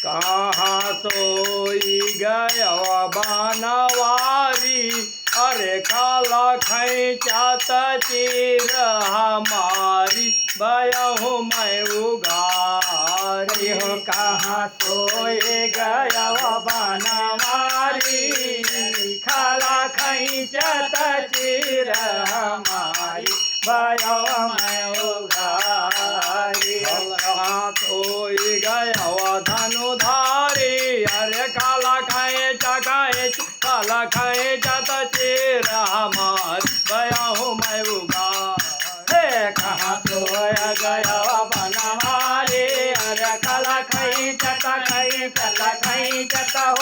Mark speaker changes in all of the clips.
Speaker 1: कहाँ सोई गया बनवारी, अरे काला खैचात चीर हमारी, बयहू मैं उगारी।
Speaker 2: हो कहाँ सोए गया बनवारी, खाला खैचत चीर हमारी, भयो मैं उगारी।
Speaker 1: कहाँ सोई गया धनुधारी, अरे काला खैचत चीर हमारी, बयहू मैं उगारी।
Speaker 2: कहाँ सोया गया बनवारी, अरे काला खैचत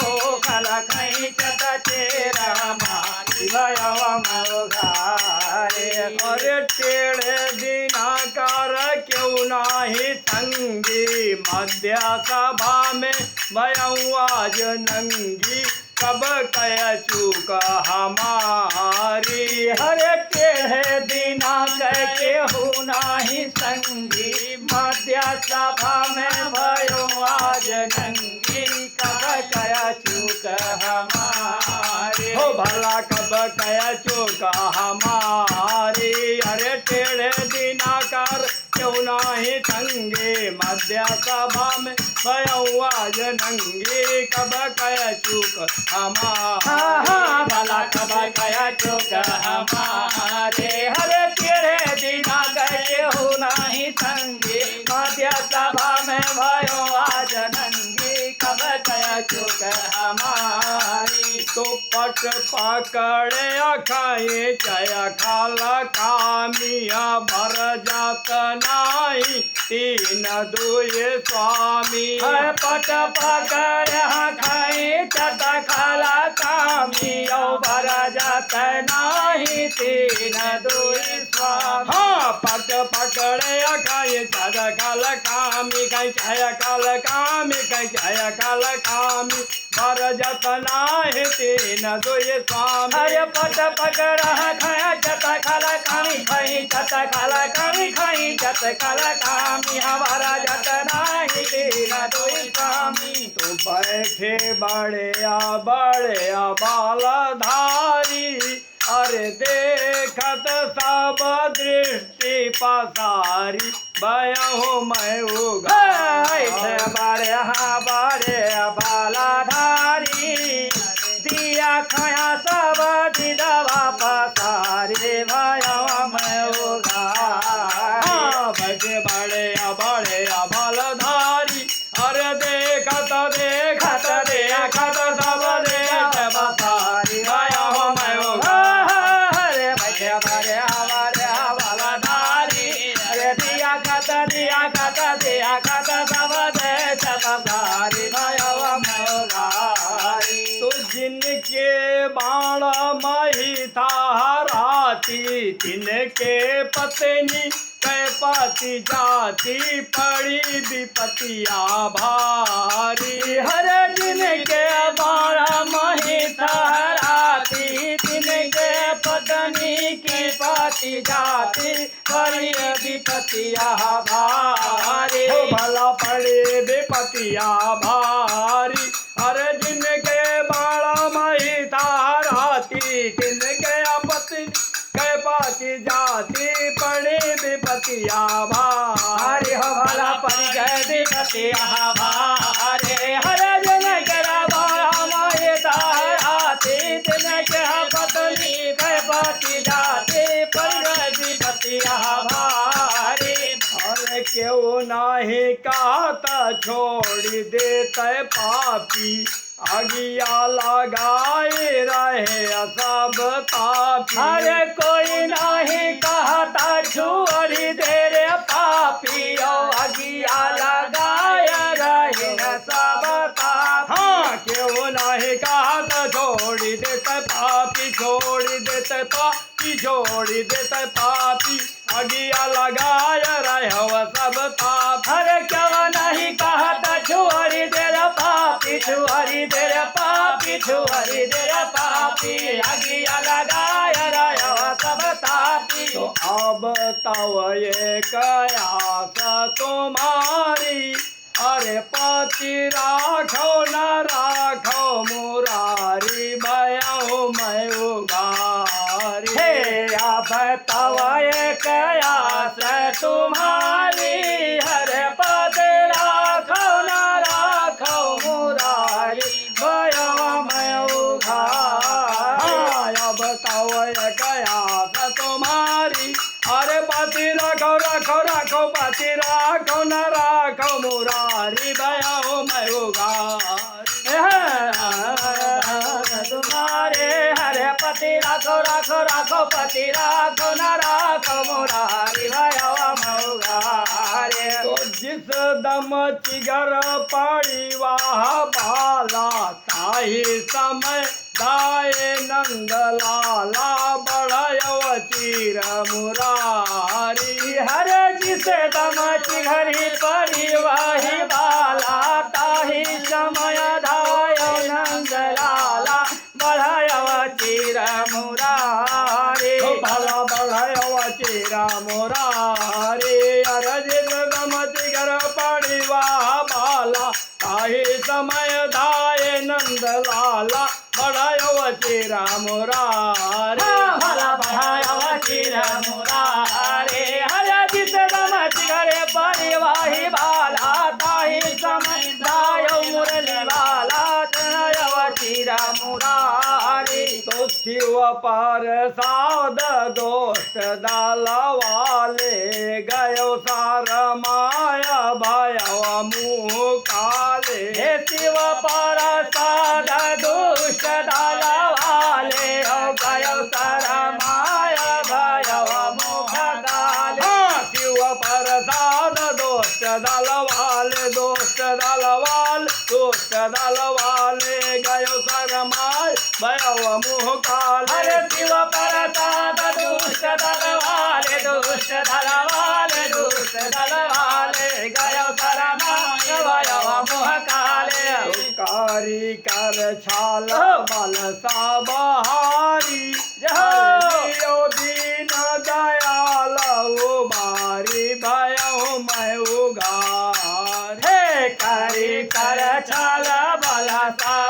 Speaker 2: हो, काला खैचत चीर हमारी, भयो मैं उगारी।
Speaker 1: अरे टेढ़े दिनाकार क्यों नाही संगी, मध्य सभा में भयऊ आज नंगी, कब कह चूक हमारी।
Speaker 2: हरे टेढ़े दिना के हो नाही संगी, मध्य सभा में भयो आज नंगी, कब कया चूक हमारी।
Speaker 1: हो भला कब कह चूक हमारी, अरे टेढ़े दिनाकार क्यों नाही संगी, मध्य सभा में भयऊ आज नंगी, कब कह चूक हमारी।
Speaker 2: भला कब कया चूक हमारे, हरे तेरे दिना के हो नाही संगी, मध्य सभा में भयो आज नंगी, कब कया चूक हमारी।
Speaker 1: तो पट पकड़े खाए चया खाला कामिया, भर जात नाही तीन दुए स्वामी।
Speaker 2: पट पकड़ खाए चत खाला कामिया, भर जात नाही तीन दुई स्वामी।
Speaker 1: हाँ पट पकड़े खाए चत खाल कामी, कहीं छाया काल कामी, कहीं छाया काल कामी, भर जात नाही तीन दुए स्वामी।
Speaker 2: अरे पट पकड़ा खाया चत खाला कामी, खाई चत खाला कामी, खाई चत खाला कामी, हमारा जत नाही तीन दुई स्वामी।
Speaker 1: तो बैठे बड़े बालधारी, अरे देखत सब दृष्टि पसारी, बयहू मैं उगारी।
Speaker 2: बड़े बालाधारी, दिया खाया सब दिदवा पसारे, भयो मैं उगारी।
Speaker 1: बैठे बड़े बालधारी, अरे देखत सब देश पसारी, बयहू मैं उगारी।
Speaker 2: बैठे बड़े बालाधारी, अरे दिया खत सब देश पसारी, भयो मैं उगारी।
Speaker 1: तो जिनके बाण मही था हराती, तिनके पत्नी कैपाती जाती, पड़ी विपतिया भारी।
Speaker 2: हरे जिनके बाड़ा मही हराती, तिनके पत्नी की पाती जाती, पड़ी विपतिया भारी।
Speaker 1: हो भला पड़ी विपतिया भारी, अरे जिनके बाड़ा मही था हराती, तिनके पत्नी कैपाती जाती, पड़ी विपतिया भारी।
Speaker 2: हो भला पड़ गए विपतिया भारी, हरे जिनके बाड़ा मही हराती, तिनके पत्नी की पाती जाती, पड़ी विपतिया भारी।
Speaker 1: अरे क्यों नहीं कहता छोड़ देते पापी, आगिया लगाए रहे सब तापी।
Speaker 2: अरे कोई नहीं कहता छोड़ी दे रे पापी, अगिया लगाया रहे सब तापी।
Speaker 1: हाँ क्यों नहीं कहता छोड़ देते पापी, छोड़ देते पापी, छोड़ देते पापी, आगिया लगाया रहे सब तापी।
Speaker 2: अरे क्यों नहीं कहता छोड़ी दे रे पापी, छुआरी दे रे पापी, छुआरी दे रे पापी, आगिया लगाया रहा सब तापी।
Speaker 1: तो अब तव ये कयास तुम्हारी, अरे पति राखो न राखो मुरारी भयो मैं उगारी।
Speaker 2: हे अब तव एक आस तुम्हारी, हरे पद राखो न राखो मुरारी भयो मैं उघारी।
Speaker 1: अब तव एक आस तुम्हारी, अरे पति राखो राखो राखो पति राखो न राखो मुरारी भयो मैं उगारी।
Speaker 2: तुम्हारे हरे पति राखो राखो राखो पति राखो न राखो मुरारी भयो मैं उघारी।
Speaker 1: तो जिस दम चिगर पड़ी वाह बाला, ताही समय दाए नंद लाला बढ़ायो चीर मुरारी।
Speaker 2: हरे जिसे दम चिघरी पड़ी वही बाला, ताही समय धायो नंद लाला बढ़ायो चीर मुरारी।
Speaker 1: भला बढ़ायो चीर मुरारी। अरे जिस दम चिगर पड़ी वाह बाला, ताही समय दाए नंद लाला बढ़ायो चीर मुरारी।
Speaker 2: भला बढ़ायो चीर मुरारी। हरे जिस दम चिघरे पड़ी वही बाला, ताही समय धायो मुरली वाला बढ़ायो चीर मुरारी।
Speaker 1: तो शिव पर साध दोस्त दाल वाले, गयो सार माया भयो मुँह काले।
Speaker 2: हे शिव पर साध दुष्ट दल वाले, हो गयो सर माया भयो मुख काले।
Speaker 1: शिव पर साध दोस्त दल वाले, दोस्त दल वाले, दोस्त दल वाले, गयो सर माय भयो मुँह काले।
Speaker 2: हरे शिव पर साध दुष्ट दल वाले, दुष्ट दल वाले, दुष्ट दल वाले, गयो सर माया भयो मुख काले।
Speaker 1: कारी कर छाल बल सा बहारी,
Speaker 2: जहो
Speaker 1: दीन दयाल उबारी भयो मैं उगारी।
Speaker 2: हे करी कर छल बल सा